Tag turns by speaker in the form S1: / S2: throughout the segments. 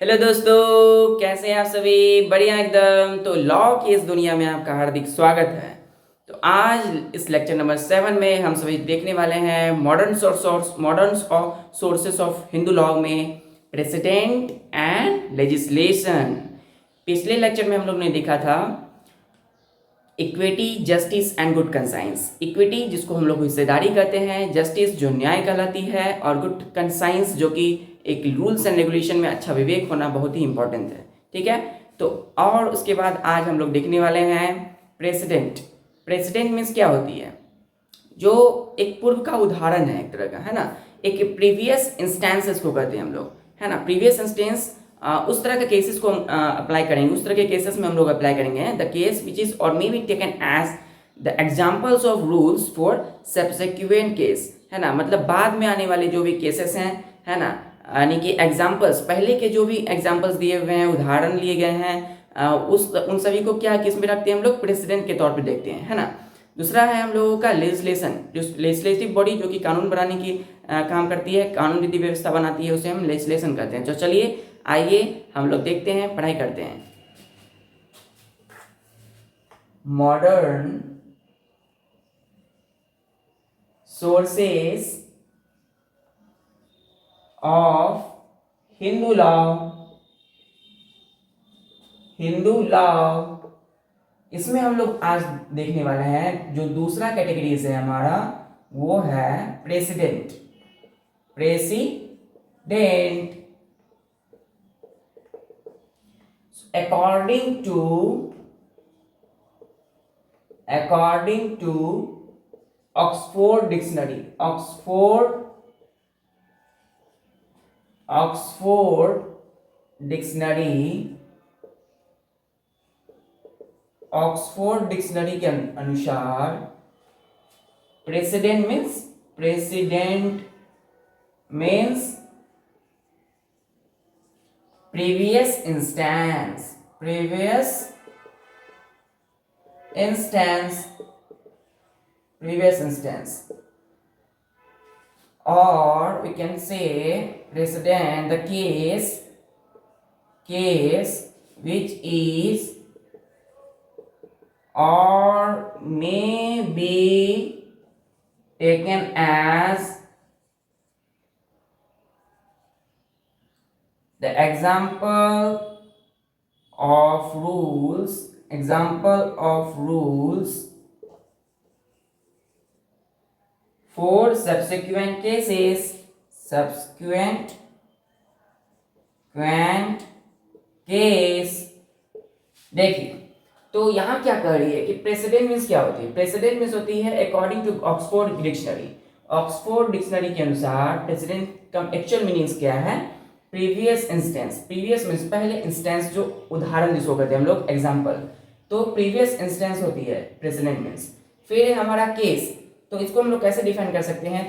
S1: Hello दोस्तों, कैसे हैं आप सभी? बढ़िया एकदम। तो लॉ की इस दुनिया में आपका हार्दिक स्वागत है। तो आज इस लेक्चर नंबर 7 में हम सभी देखने वाले हैं modern sources of Hindu law में प्रेसिडेंट एंड लेजिस्लेशन। पिछले लेक्चर में हम लोग ने देखा था equity, justice and good conscience. Equity जिसको हम लोग हिस्सेदारी कहते हैं, जस्टिस जो न्याय कहलाती है, और गुड कंसाइंस जो कि एक रूल्स एंड रेगुलेशन में अच्छा विवेक होना बहुत ही इंपॉर्टेंट है। ठीक है। तो और उसके बाद आज हम लोग देखने वाले हैं प्रेसिडेंट। प्रेसिडेंट मीन्स क्या होती है? जो एक पूर्व का उदाहरण है, एक तरह का, है ना। एक प्रीवियस इंस्टेंसेस को कहते हैं हम लोग, है ना। प्रीवियस इंस्टेंस उस तरह के केसेस को अप्लाई करेंगे, उस तरह के केसेस में हम लोग अप्लाई करेंगे the case which is or may be taken as the examples of rules for subsequent case, है ना। मतलब बाद में आने वाले जो भी केसेस हैं, है ना, यानी कि एग्जाम्पल्स, पहले के जो भी एग्जाम्पल्स दिए हुए हैं, उदाहरण लिए गए हैं, उस उन सभी को क्या किस में रखते हैं हम लोग? प्रेसिडेंट के तौर पे देखते हैं, है ना। दूसरा है हम लोगों का लेजिस्लेशन, जो लेजिस्लेटिव बॉडी जो कि कानून बनाने की काम करती है, कानून विधि व्यवस्था बनाती है, उसे हम लेजिस्लेशन कहते हैं। तो चलिए आइए हम लोग देखते हैं, पढ़ाई करते हैं। Modern sources of Hindu law. Hindu law इसमें हम लोग आज देखने वाले हैं जो दूसरा कैटेगरीज है हमारा, वो है president. President according to Oxford Dictionary, Oxford Dictionary, Oxford dictionary के अनुसार president means previous instance, or we can say precedent, the case which is or may be taken as the example of rules for subsequent cases, case. देखिए, तो यहाँ क्या कह रही है कि प्रेसिडेंट मीन्स क्या होती है? प्रेसिडेंट मीन्स होती है अकॉर्डिंग टू ऑक्सफोर्ड डिक्शनरी के अनुसार प्रेसिडेंट का एक्चुअल मीनिंग्स क्या है? प्रीवियस मीन्स पहले, इंस्टेंस जो उदाहरण जिसको कहते हैं हम लोग, एग्जाम्पल। तो प्रीवियस इंस्टेंस होती है प्रेसिडेंट मीन्स। फिर है हमारा केस, तो इसको हम लोग कैसे डिफाइन कर सकते हैं?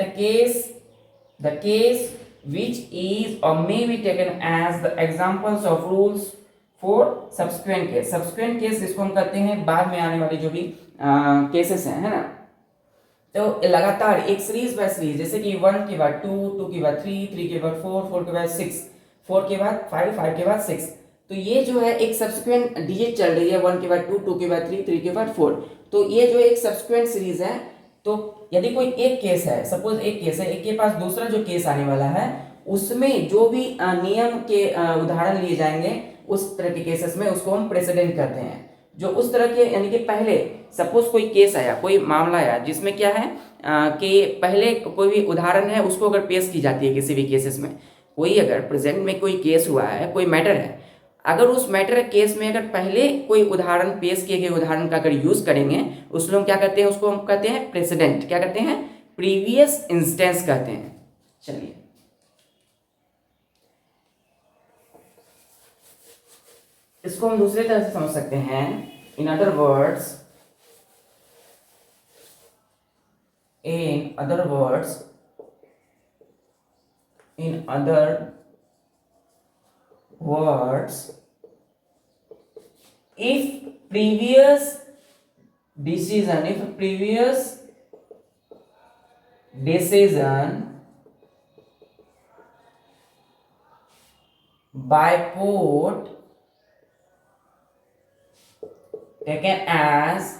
S1: The case which is or may be taken as the examples of rules for subsequent case जिसको हम कहते हैं बाद में आने वाले जो भी केसेस हैं, है ना। तो लगातार एक सीरीज बाय सीरीज, जैसे कि 1 के बाद 2, 2 के बाद 3, 3 के बाद 4, 4 के बाद 6, 4 के बाद 5, 5 के बाद 6। तो ये जो है एक सब्सिक्वेंट डिजिट चल रही है, 1 के बाद 2, 2 के बाद 3, 3 के बाद 4। तो ये जो एक सब्सिक्वेंट सीरीज है, तो यदि कोई एक केस है, सपोज एक केस है, एक के पास दूसरा जो केस आने वाला है, उसमें जो भी नियम के उदाहरण लिए जाएंगे, उस तरह के केसेस में उसको हम प्रेसिडेंट कहते हैं। जो उस तरह के, यानी कि पहले सपोज कोई केस आया, कोई मामला आया, जिसमें क्या है कि पहले कोई भी उदाहरण है उसको अगर पेश की जाती है किसी भी केसेस में, कोई अगर प्रेजेंट में कोई केस हुआ है, कोई मैटर है, अगर उस मैटर केस में अगर पहले कोई उदाहरण पेश किए गए उदाहरण का अगर यूज करेंगे, उसको हम क्या कहते हैं? उसको हम कहते हैं प्रेसिडेंट। क्या कहते हैं? प्रीवियस इंस्टेंस कहते हैं। चलिए, इसको हम दूसरे तरह से समझ सकते हैं। In other words if previous decision by court taken as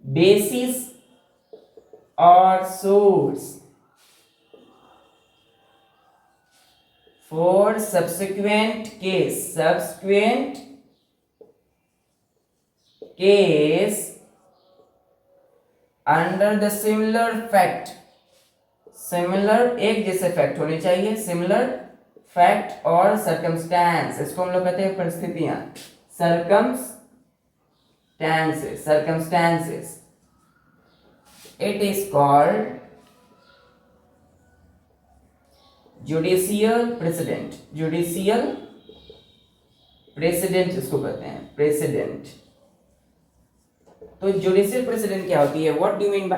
S1: basis or source for subsequent case under the similar एक जैसे फैक्ट होने चाहिए, सिमिलर फैक्ट और सर्कमस्टेंस, इसको हम लोग कहते हैं परिस्थितियां, circumstances. It is called judicial precedent इसको कहते हैं प्रेसिडेंट। तो जुडिशियल प्रेसिडेंट क्या होती है? What do you mean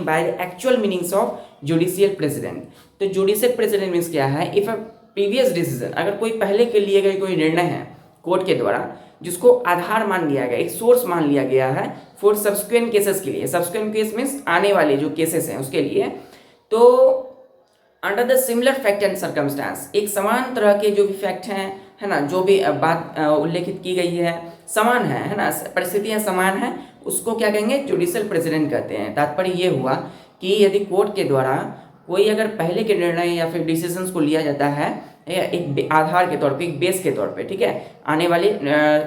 S1: by the actual meanings of judicial president? तो जुडिशियल प्रेसिडेंट मीन्स क्या है? इफ अ प्रीवियस डिसीजन, अगर कोई पहले के लिए गए कोई निर्णय है कोर्ट के द्वारा जिसको आधार मान लिया गया, एक सोर्स मान लिया गया है फॉर सब्सिक्वेंट केसेस के लिए, सब्सिक्वेंट केस मीन्स आने वाले जो केसेस हैं उसके लिए, तो under the similar fact and circumstance, एक समान तरह के जो भी फैक्ट हैं, है ना, जो भी बात उल्लेखित की गई है समान है ना, परिस्थितियां समान हैं, उसको क्या कहेंगे? जुडिशियल प्रेसिडेंट कहते हैं। तात्पर्य ये हुआ कि यदि कोर्ट के द्वारा कोई अगर पहले के निर्णय या फिर डिसीजंस को लिया जाता है एक आधार के तौर पे, एक बेस के तौर पे, ठीक है, आने वाले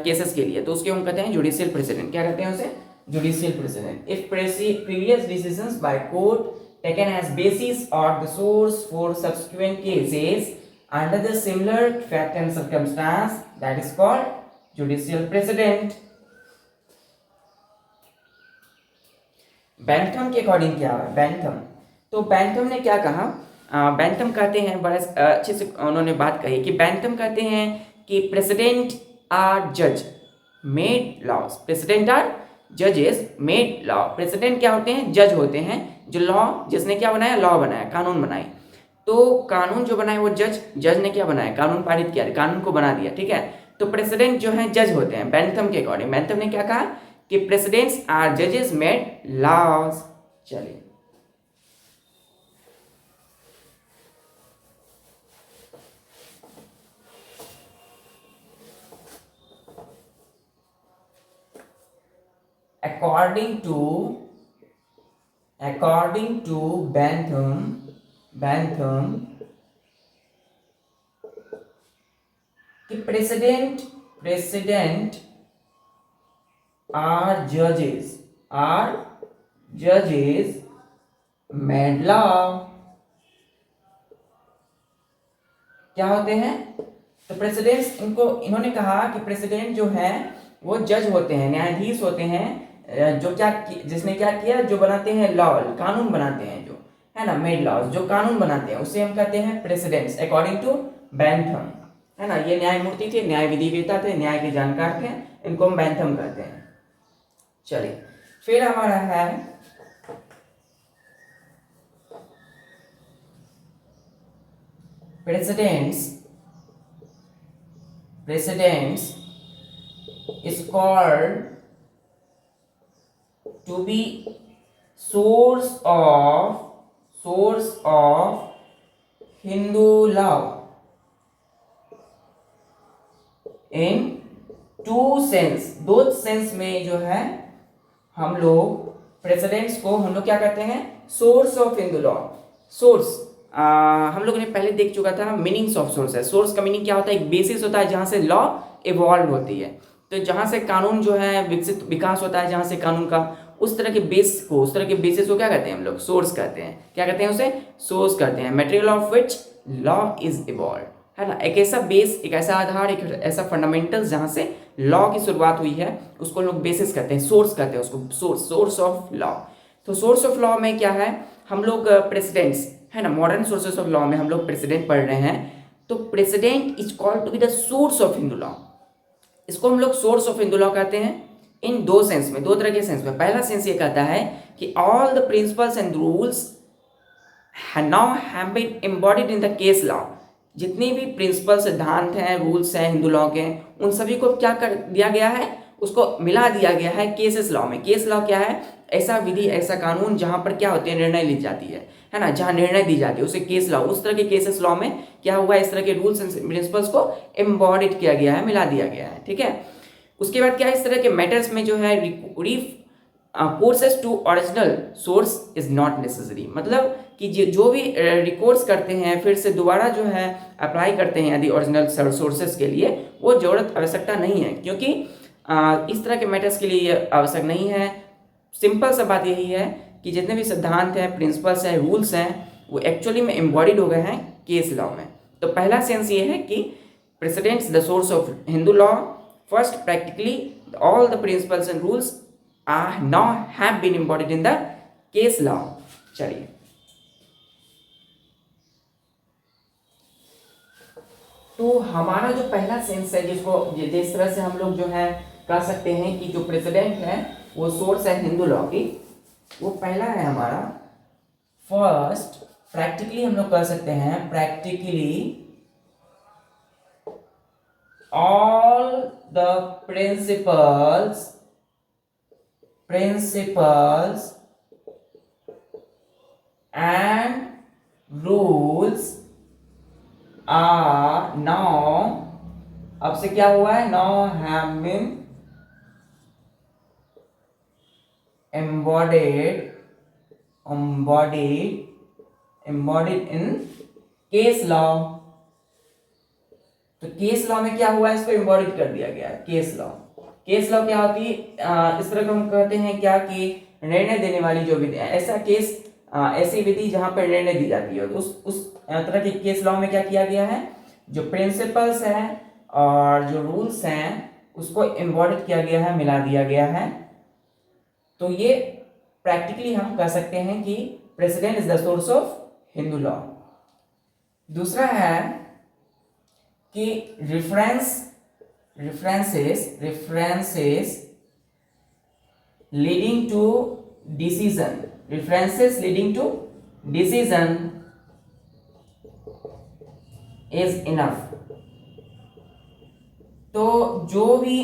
S1: केसेस के लिए, तो उसके हम कहते हैं जुडिशियल प्रेसिडेंट। क्या कहते हैं उसे? Judicial president. If previous decisions by court taken as basis or the source for subsequent cases under the similar fact and circumstance, that is called judicial precedent. Bentham के अकॉर्डिंग क्या है? Bentham, तो Bentham ने क्या कहा? Bentham कहते हैं, बड़ा अच्छे से उन्होंने बात कही कि बैंथम कहते हैं कि प्रेसिडेंट आर जज मेड लॉज, प्रेसिडेंट आर जजेस मेड लॉ। प्रेसिडेंट क्या होते हैं? जज होते हैं, जो लॉ, जिसने क्या बनाया? लॉ बनाया, कानून बनाई। तो कानून जो बनाए वो जज ने क्या बनाया? कानून पारित किया, कानून को बना दिया, ठीक है। तो प्रेसिडेंट जो है जज होते हैं बैंथम के अकॉर्डिंग। बैंथम ने क्या कहा कि प्रेसिडेंट्स आर जजेस मेड लॉज। चलिए according to Bentham कि president are judges made law। क्या होते हैं? तो प्रेसिडेंट्स, इन्होंने कहा कि प्रेसिडेंट जो है वो जज होते हैं, न्यायाधीश होते हैं, जो जिसने क्या किया? जो बनाते हैं लॉ, कानून बनाते हैं, जो है ना, मेड लॉज, जो कानून बनाते हैं उसे हम कहते हैं प्रेसिडेंट्स, अकॉर्डिंग टू बैंथम, है ना। ये न्यायमूर्ति थे, न्याय विधिवेता थे, न्याय के जानकार थे, इनको हम बैंथम कहते हैं। चलिए फिर हमारा है presidents is called to be source of Hindu law in two sense, दो सेंस में जो है हम लोग प्रेसिडेंट्स को हम लोग क्या कहते हैं? Source of Hindu law. Source हम लोगों ने पहले देख चुका था, मीनिंग्स ऑफ सोर्स है। सोर्स का मीनिंग क्या होता है? एक बेसिस होता है जहां से लॉ इवॉल्व होती है, तो जहां से कानून जो है विकास होता है, जहां से कानून का उस तरह के बेस को, उस तरह के बेसिस को क्या कहते हैं हम लोग? सोर्स कहते हैं। क्या कहते हैं उसे? सोर्स कहते हैं। Material of which law is evolve, है ना, एक ऐसा बेस, एक ऐसा आधार, एक ऐसा फंडामेंटल जहां से लॉ की शुरुआत हुई है, उसको लोग बेसिस कहते हैं, सोर्स कहते हैं उसको, सोर्स ऑफ लॉ। तो सोर्स ऑफ लॉ में क्या है? हम लोग प्रेसिडेंट्स, है ना, मॉडर्न सोर्सेस ऑफ लॉ में हम लोग प्रेसिडेंट पढ़ रहे हैं, तो precedent is called to be the source of Hindu law. इसको हम लोग सोर्स ऑफ हिंदू लॉ कहते हैं इन दो सेंस में, दो तरह के सेंस में। पहला सेंस ये कहता है कि all the principles and rules now have been embodied in the case law. जितने भी प्रिंसिपल, सिद्धांत हैं, रूल्स हैं हिंदू लॉ के, उन सभी को क्या कर दिया गया है? उसको मिला दिया गया है केसेस लॉ में। केस लॉ क्या है? ऐसा विधि, ऐसा कानून जहाँ पर क्या होती है, निर्णय ली जाती है ना, जहाँ निर्णय दी जाती है उसे केस लॉ, उस तरह के केसेस लॉ में क्या हुआ, इस तरह के रूल्स एंड प्रिंसिपल्स को एम्बॉडिड किया गया है, मिला दिया गया है, ठीक है। उसके बाद क्या, इस तरह के मैटर्स में जो है courses to original source is not necessary, मतलब कि जो भी रिकॉर्ड्स करते हैं फिर से दोबारा जो है अप्लाई करते हैं यदि ओरिजिनल सोर्सेस के लिए, वो जरूरत आवश्यकता नहीं है, क्योंकि इस तरह के मैटर्स के लिए ये आवश्यक नहीं है। सिंपल सा बात यही है कि जितने भी सिद्धांत हैं, प्रिंसिपल्स हैं, रूल्स हैं, वो एक्चुअली में एम्बॉडिड हो गए हैं केस लॉ में। तो पहला सेंस ये है कि precedents the source of Hindu law. First, practically all the principles and rules are now have been embodied in the case law। चलिए, तो हमारा जो पहला सेंस है, जिसको जिस तरह से हम लोग जो है कह सकते हैं कि जो प्रेसिडेंट है वो सोर्स है हिंदू लॉ की, वो पहला है हमारा। फर्स्ट, प्रैक्टिकली हम लोग कह सकते हैं, practically all the principles and rules are now, अब से क्या हुआ है, now have been embodied in case law। तो केस लॉ में क्या हुआ है, इसको एम्बॉडिड कर दिया गया है केस लॉ। केस लॉ क्या होती है, इस तरह को हम कहते हैं क्या, कि निर्णय देने वाली जो विधि, ऐसा केस, ऐसी विधि जहां पर निर्णय दी जाती है। तो उस तरह के केस लॉ में क्या किया गया है, जो प्रिंसिपल्स हैं और जो रूल्स हैं उसको एम्बॉडिड किया गया है, मिला दिया गया है। तो ये प्रैक्टिकली हम कह सकते हैं कि president is the source of Hindu law. दूसरा है कि references leading to decision is enough। तो जो भी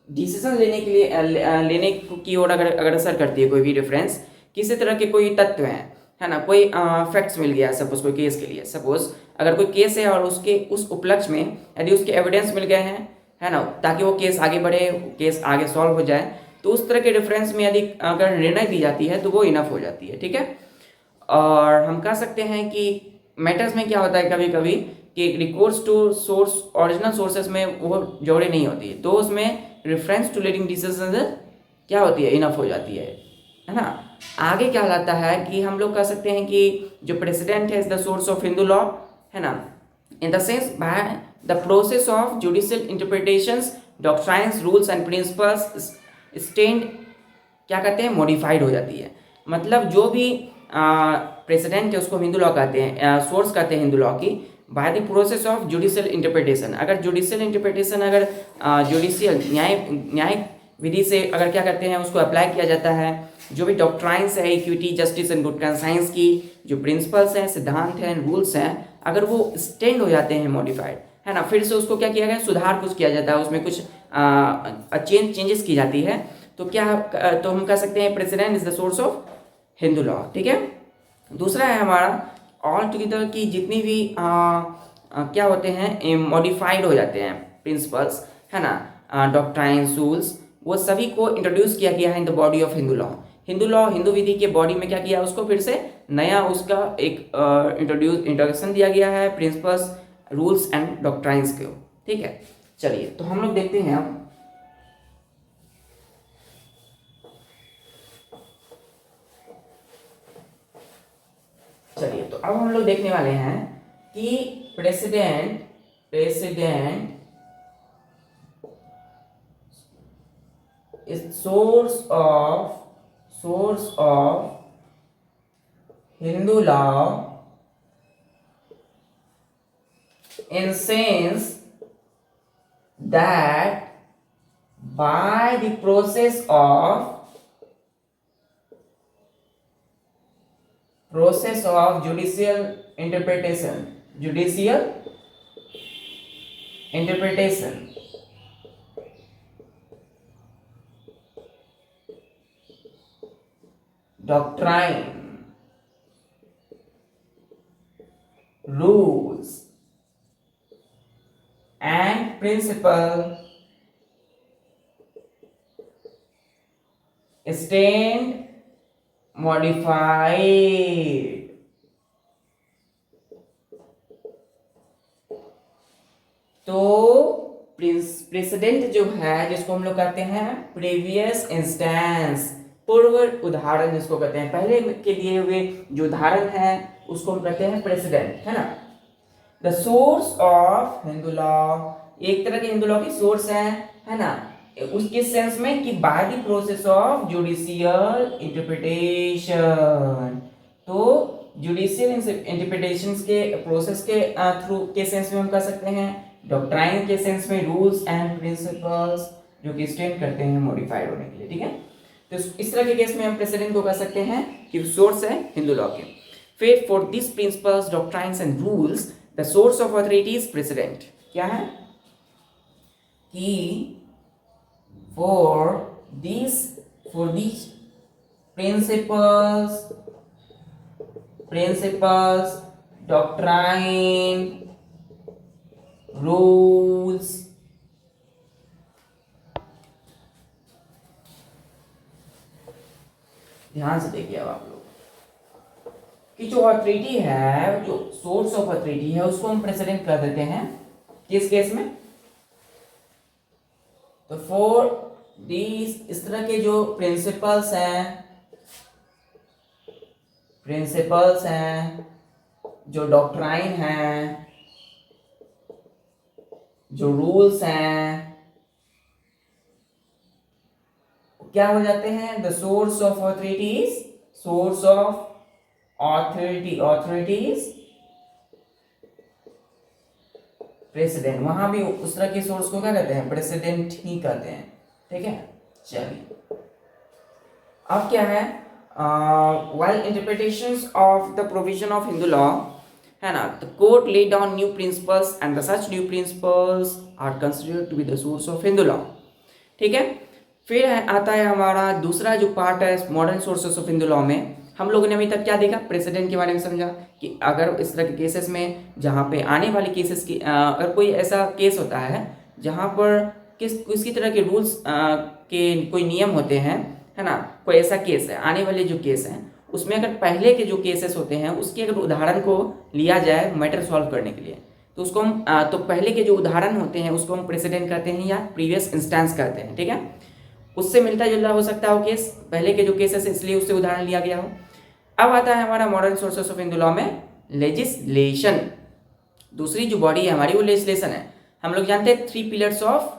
S1: डिसीजन लेने के लिए लेने की ओर अगर अग्रसर करती है कोई भी रेफरेंस, किसी तरह के कोई तत्व हैं, है ना, कोई फैक्ट्स मिल गया, सपोज कोई केस के लिए, सपोज अगर कोई केस है और उसके उस उपलक्ष्य में यदि उसके एविडेंस मिल गए हैं, है ना, ताकि वो केस आगे बढ़े, केस आगे सॉल्व हो जाए, तो उस तरह के रेफरेंस में यदि अगर निर्णय दी जाती है तो वो इनफ हो जाती है, ठीक है। और हम कह सकते हैं कि मैटर्स में क्या होता है कभी कभी कि recourse to source, original sources में वो जोड़े नहीं होती है, तो उसमें रेफरेंस टू लीडिंग डिसीजन क्या होती है, इनफ हो जाती है ना। आगे क्या कहलाता है कि हम लोग कह सकते हैं कि जो प्रेसिडेंट है is the source of Hindu law, है ना, in the sense by the process of judicial interpretations, doctrines, rules and principles stand क्या कहते हैं, मॉडिफाइड हो जाती है। मतलब जो भी प्रेसिडेंट है उसको हिंदू लॉ कहते हैं, सोर्स कहते हैं हिंदू लॉ की, bye the process of judicial interpretation. अगर जुडिशियल इंटरप्रिटेशन, अगर जुडिशियल न्यायिक विधि से अगर क्या करते हैं उसको अप्लाई किया जाता है, जो भी डॉक्ट्राइन्स है, equity, justice and good conscience की जो प्रिंसिपल्स हैं, सिद्धांत हैं, रूल्स हैं, अगर वो स्टैंड हो जाते हैं मॉडिफाइड, है ना, फिर से उसको क्या किया गया, सुधार कुछ किया जाता है, उसमें कुछ चेंजेस की जाती है, तो क्या, तो हम कह सकते हैं president is the source of Hindu law, ठीक है। दूसरा है हमारा ऑल टुगेदर की जितनी भी क्या होते हैं, मॉडिफाइड हो जाते हैं प्रिंसिपल्स, है ना, डॉक्ट्राइन्स, रूल्स, वो सभी को इंट्रोड्यूस किया गया है in the body of Hindu law. Hindu law, Hindu विधि के बॉडी में क्या किया, उसको फिर से नया उसका एक इंट्रोडक्शन दिया गया है, प्रिंसिपल्स, रूल्स एंड डॉक्ट्राइन्स को, ठीक है। चलिए, तो हम लोग देखते हैं अब, चलिए तो अब हम लोग देखने वाले हैं कि president is source of Hindu law in sense that by the process of judicial interpretation doctrine, rules and principle stand modified. तो प्रेसिडेंट जो है जिसको हम लोग कहते हैं प्रीवियस इंस्टेंस, पूर्व उदाहरण जिसको कहते हैं, पहले के दिए हुए जो उदाहरण है उसको हम कहते हैं प्रेसिडेंट, है ना। The source of Hindu law, एक तरह के हिंदू लॉ की सोर्स है ना, उसके सेंस में कि bye the process of judicial interpretation. तो जुडिशियल इंटरप्रिटेशन के प्रोसेस के थ्रू के सेंस में हम कह सकते हैं, डॉक्ट्राइन के सेंस में रूल्स एंड प्रिंसिपल्स जो कि स्टैंड करते हैं मॉडिफाइड होने के लिए, ठीक है। तो इस तरह के केस में हम प्रेसिडेंट को कह सकते हैं कि सोर्स है हिंदू लॉ के। फिर for this principles doctrines and rules the source of authority is precedent. क्या है कि for these principles, doctrine, rules ध्यान से देखिए अब आप लोग कि जो अथॉरिटी है, जो सोर्स ऑफ अथॉरिटी है, उसको हम प्रेसिडेंट कर देते हैं किस केस में। तो फॉर दीज, इस तरह के जो प्रिंसिपल्स हैं, जो डॉक्ट्राइन है, जो रूल्स हैं, क्या हो जाते हैं, the source of authorities, source of authorities president. वहां भी उस तरह के सोर्स को क्या कहते हैं, प्रेसिडेंट ही कहते हैं, ठीक है। चलिए अब क्या है, while interpretations of the provision of Hindu law, है ना, the court laid down new principles and the such new principles are considered to be the source of Hindu law, ठीक है। फिर आता है हमारा दूसरा जो पार्ट है modern sources of Hindu law में। हम लोगों ने अभी तक क्या देखा, प्रेसिडेंट के बारे में समझा कि अगर इस तरह के केसेस में जहाँ पे आने वाले केसेस की अगर कोई ऐसा केस होता है जहाँ पर किसी तरह के रूल्स के कोई नियम होते हैं, है ना, कोई ऐसा केस है, आने वाले जो केस हैं उसमें अगर पहले के जो केसेस होते हैं उसके अगर उदाहरण को लिया जाए मैटर सॉल्व करने के लिए, तो उसको हम तो पहले के जो उदाहरण होते हैं उसको हम प्रेसिडेंट कहते हैं या प्रीवियस इंस्टेंस कहते हैं, ठीक है। उससे मिलता जुलता हो सकता हो केस, पहले के जो केसेस है इसलिए उससे उदाहरण लिया गया हो। अब आता है हमारा modern sources of Hindu law में लेजिस्लेशन। दूसरी जो बॉडी है हमारी वो लेजिस्लेशन है। हम लोग जानते हैं three pillars of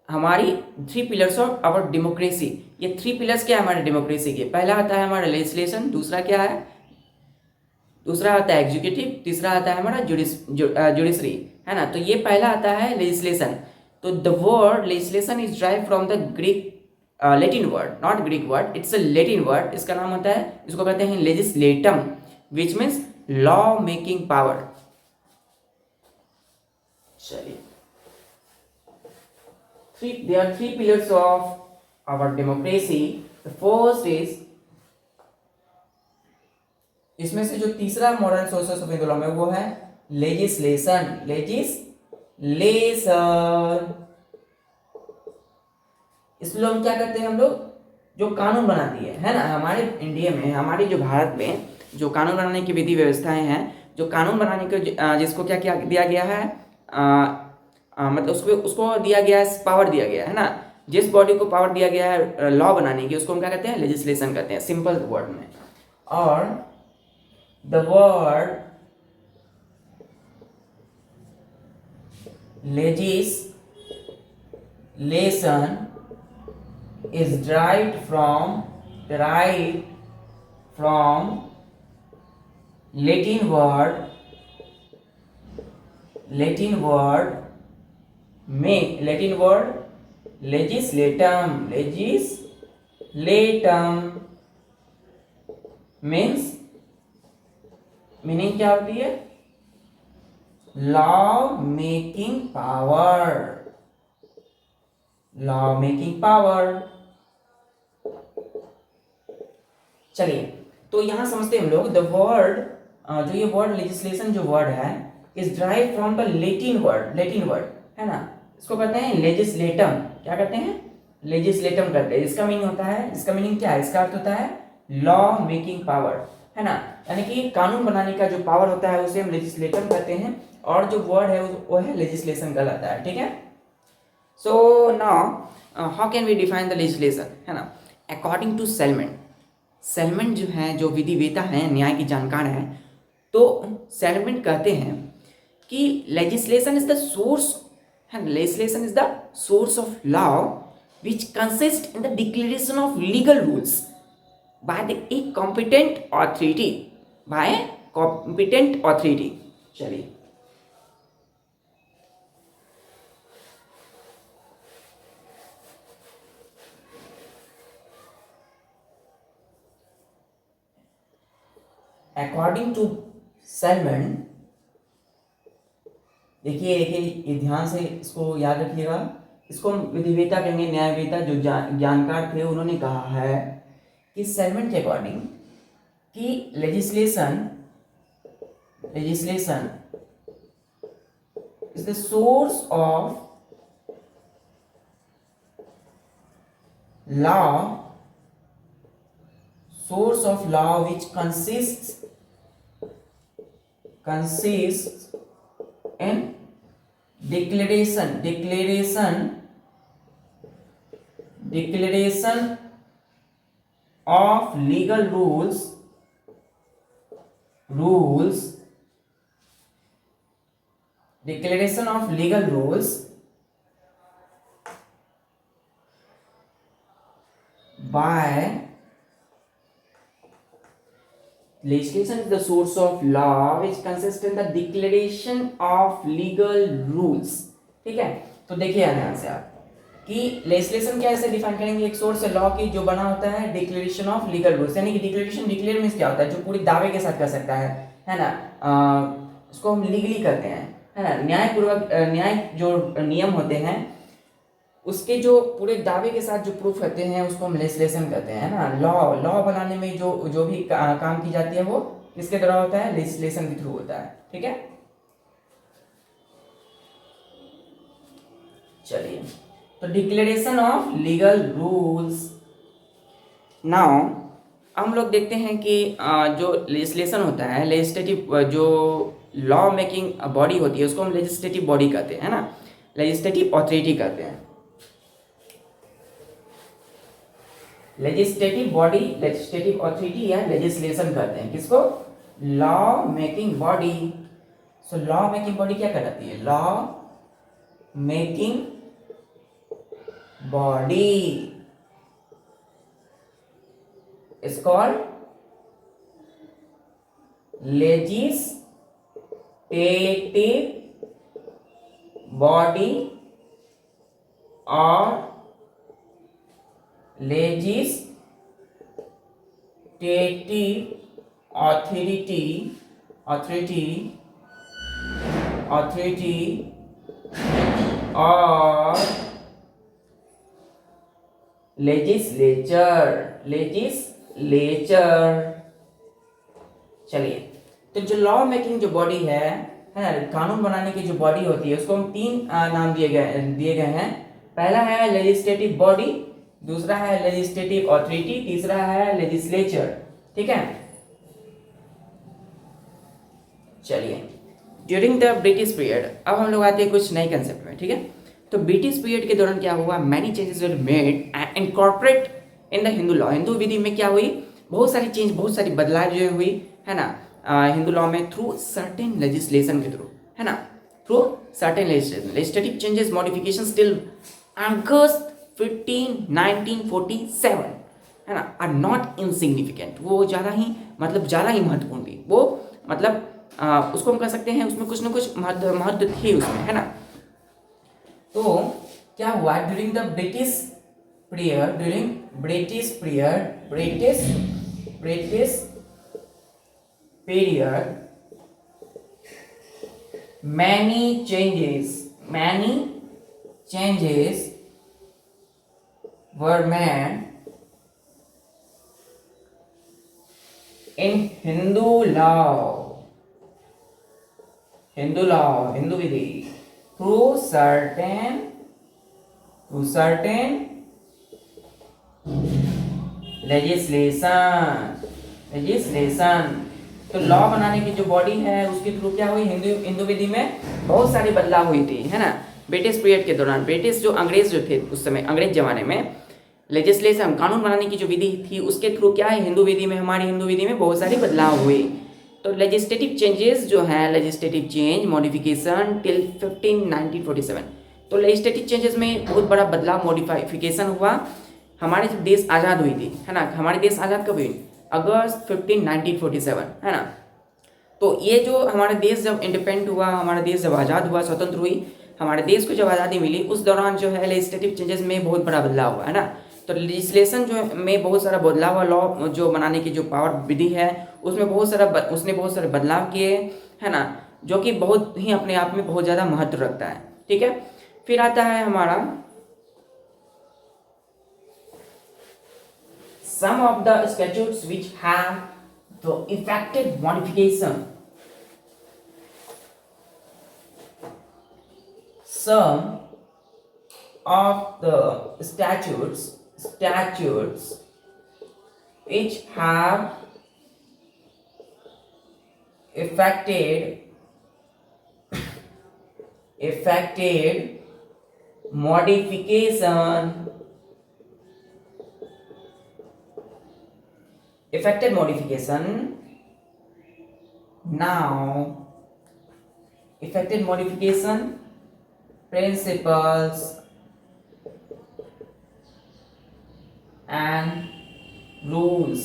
S1: our democracy. ये थ्री पिलर्स क्या है हमारे डेमोक्रेसी के, पहला आता है हमारा लेजिस्लेशन, दूसरा क्या है, दूसरा आता है एग्जीक्यूटिव, तीसरा आता है हमारा जुडिशरी, है ना। तो ये पहला आता है लेजिस्लेशन। तो the word legislation is drive from the Greek Latin word, not Greek word, it's a Latin word. इसका नाम होता है, इसको कहते हैं legislatum, which means law making power. चलिए, there are three pillars of our democracy. The first is, इसमें से जो तीसरा modern sources of Hindu law में वो है लेजिस्लेशन। इसलिए हम क्या करते हैं, हम लोग जो कानून बनाती है ना, हमारे इंडिया में, हमारी जो भारत में जो कानून बनाने की विधि व्यवस्थाएं हैं, जो कानून बनाने के जिसको क्या क्या दिया गया है, मतलब उसको दिया गया है, पावर दिया गया है ना, जिस बॉडी को पावर दिया गया है लॉ बनाने की, उसको हम क्या कहते हैं, लेजिस्लेशन कहते हैं, सिंपल वर्ड में। और the word legislation is derived from Latin word legislatum means, meaning क्या होती है, लॉ मेकिंग पावर। चलिए, तो यहाँ समझते हैं हम लोग द वर्ड, जो ये वर्ड लेजिस्लेशन जो वर्ड है is drive from the Latin word है ना, इसको कहते हैं लेजिस्लेटम। क्या कहते हैं? लेजिस्लेटम करते हैं। इसका मीनिंग होता है, इसका मीनिंग क्या है? इसका अर्थ होता है लॉ मेकिंग पावर, है ना, यानी कि कानून बनाने का जो पावर होता है उसे हम लेजिस्लेटम कहते हैं, और जो वर्ड है वो है लेजिस्लेशन कहलाता है। ठीक है, so now how can we define the legislation, है ना, अकॉर्डिंग टू सेलमेंट। सेलमेंट जो है, जो विधिवेता है, न्याय की जानकार है, तो सेलमेंट कहते हैं कि लेजिस्लेशन इज द सोर्स, है, legislation is the source of law which consist in the declaration of legal rules by a competent authority, by a competent authority। चलिए, अकॉर्डिंग टू सेलमन, देखिए ये ध्यान से इसको याद रखिएगा, इसको हम विधिवेता कहेंगे, न्यायवेता जो ज्ञानकार थे उन्होंने कहा है कि सेलमन के अकॉर्डिंग कि legislation is the source of law which consists in declaration of legal rules by legislation is the source of law which consists in the declaration of legal rules। ठीक है, तो देखिए ध्यान से आप कि लेजिस्लेशन क्या ऐसे डिफाइन करेंगे, एक सोर्स है लॉ की जो बना होता है डिक्लेरेशन ऑफ लीगल रूल्स, यानी कि डिक्लेयर मींस क्या होता है? जो पूरी दावे के साथ कर सकता है ना, उसको हम लीगली करते हैं, है ना, न्यायपूर्वक, न्याय जो नियम होते हैं उसके जो पूरे दावे के साथ जो प्रूफ करते हैं उसको हम लेजिस्लेशन कहते हैं, ना। लॉ बनाने में जो भी काम की जाती है वो किसके द्वारा होता है? लेजिस्लेशन के थ्रू होता है। ठीक है, चलिए, तो declaration of legal rules. Now हम लोग देखते हैं कि जो लेजिस्लेशन होता है, लेजिस्लेटिव जो लॉ मेकिंग बॉडी होती है उसको हम लेजिस्लेटिव बॉडी कहते हैं, है ना, लेजिस्लेटिव अथॉरिटी कहते हैं। लेजिस्लेटिव बॉडी, लेजिस्लेटिव अथॉरिटी या लेजिस्लेशन कहते हैं किसको? Law making body. So law making body क्या कहलाती है? Law making body is called legislative body और लेजिस्लेटिव authority और लेजिस्लेचर। चलिए, तो जो लॉ मेकिंग जो बॉडी है ना, कानून बनाने की जो बॉडी होती है उसको हम तीन नाम दिए गए हैं। पहला है लेजिस्लेटिव बॉडी, दूसरा है लेजिस्लेटिव अथॉरिटी, तीसरा है लेजिस्लेचर। ठीक है, चलिए, ड्यूरिंग द ब्रिटिश पीरियड, अब हम लोग आते हैं कुछ नए कंसेप्ट में। ठीक है, तो ब्रिटिश पीरियड के दौरान क्या हुआ? Many changes were made and incorporate in the Hindu law. Hindu विधि में क्या हुई? बहुत सारी चेंज, बहुत सारी बदलाव जो हुई, है ना, हिंदू लॉ में थ्रू सर्टेन लेजिस्लेशन के थ्रू, है ना, through certain legislation. Legislative changes modification till August 1947, है ना, आर नॉट इनसिग्निफिकेंट। वो ज़्यादा ही महत्वपूर्ण भी, वो मतलब उसको हम कह सकते हैं उसमें कुछ ना कुछ महत्व थे उसमें, है ना। तो क्या हुआ? During the British period many changes were made in Hindu law, Hindu Vidhi, through certain legislation. तो लॉ बनाने की जो बॉडी है उसके थ्रू क्या हुई, हिंदू विधि में बहुत सारी बदलाव हुई थी, है ना। ब्रिटिश पीरियड के दौरान ब्रिटिश जो अंग्रेज जो थे उस समय, अंग्रेज जमाने में लेजिस्लेशन कानून बनाने की जो विधि थी उसके थ्रू क्या है, हिंदू विधि में, हमारी हिंदू विधि में बहुत सारी बदलाव हुई। तो लेजिस्लेटिव चेंजेस जो है, लेजिस्लेटिव चेंज मॉडिफिकेशन टिल 1947। तो लेजिस्लेटिव चेंजेस में बहुत बड़ा बदलाव, मॉडिफिकेशन हुआ। हमारे जब देश आज़ाद हुई थी, है ना, हमारे देश आज़ाद कब हुई, अगस्त 15 1947, है ना। तो ये जो हमारा देश जब इंडिपेंडेंट हुआ, हमारा देश जब आज़ाद हुआ, स्वतंत्र हुई, हमारे देश को जब आज़ादी मिली, उस दौरान जो है लेजिस्लेटिव चेंजेस में बहुत बड़ा बदलाव हुआ, है ना। तो लेजिस्लेशन जो में बहुत सारा बदलाव हुआ, लॉ जो बनाने की जो पावर विधि है उसमें उसने बहुत सारे बदलाव किए, है ना, जो कि बहुत ही अपने आप में बहुत ज़्यादा महत्व रखता है, ठीक है। फिर आता है हमारा some of the statutes which have the effective modification. Some of the statutes which have effected modification now effective modification principles and rules।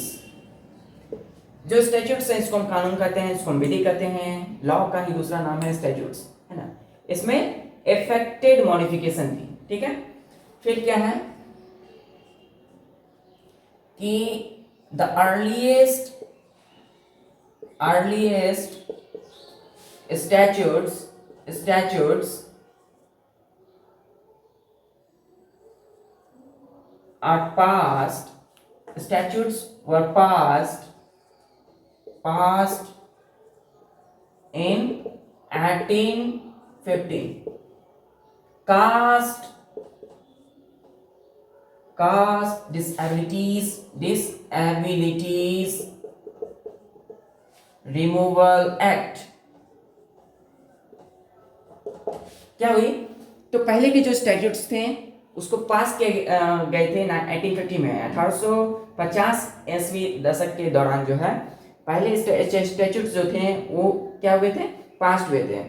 S1: जो स्टैट्यूट्स हैं इसको हम कानून कहते हैं, इसको हम विधि कहते हैं, लॉ का ही दूसरा नाम है स्टैट्यूट्स, है ना। इसमें इफेक्टेड मॉडिफिकेशन थी, ठीक है। फिर क्या है कि the earliest statutes were passed in 1850। caste disabilities removal act क्या हुई, तो पहले के जो स्टैट्यूट्स थे उसको पास किए गए थे 1850 में, 1850 ईस्वी दशक के दौरान जो है पहले स्टैट्यूट्स जो थे वो क्या हुए थे, पास हुए थे।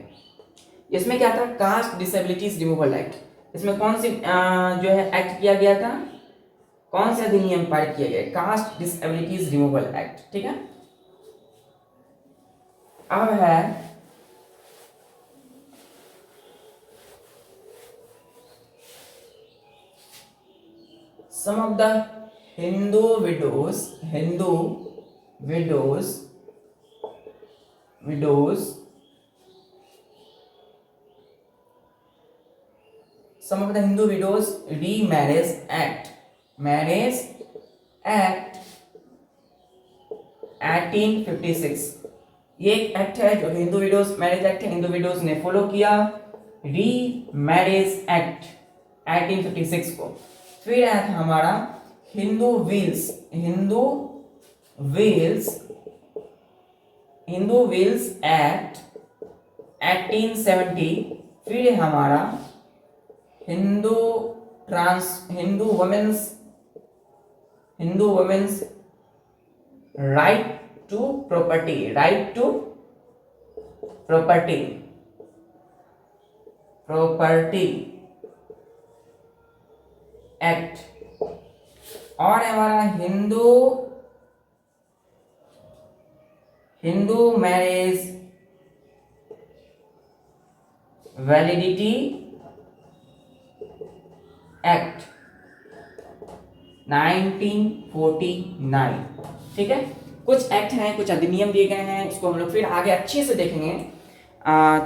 S1: इसमें क्या था, कास्ट डिसेबिलिटीज रिमूवल एक्ट। इसमें कौन सी जो है एक्ट किया गया था, कौन सा अधिनियम पारित किया गया, कास्ट डिसेबिलिटीज रिमूवल एक्ट, ठीक है। अब है some of the Hindu widows some of the Hindu widows remarriage act 1856। ये एक एक्ट है जो हिंदू विडोज मैरिज एक्ट है, हिंदू विडोज ने फॉलो किया री मैरिज एक्ट 1856 को। फिर आया था हमारा हिंदू विल्स एक्ट 1870। फिर हमारा Hindu women's right to property act. और हमारा हिंदू मैरिज वैलिडिटी एक्ट 1949, ठीक है। कुछ एक्ट हैं, कुछ अधिनियम दिए गए हैं, इसको हम लोग फिर आगे अच्छे से देखेंगे।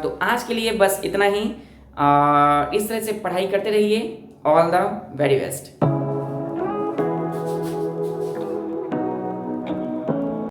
S1: तो आज के लिए बस इतना ही। इस तरह से पढ़ाई करते रहिए। All the very best.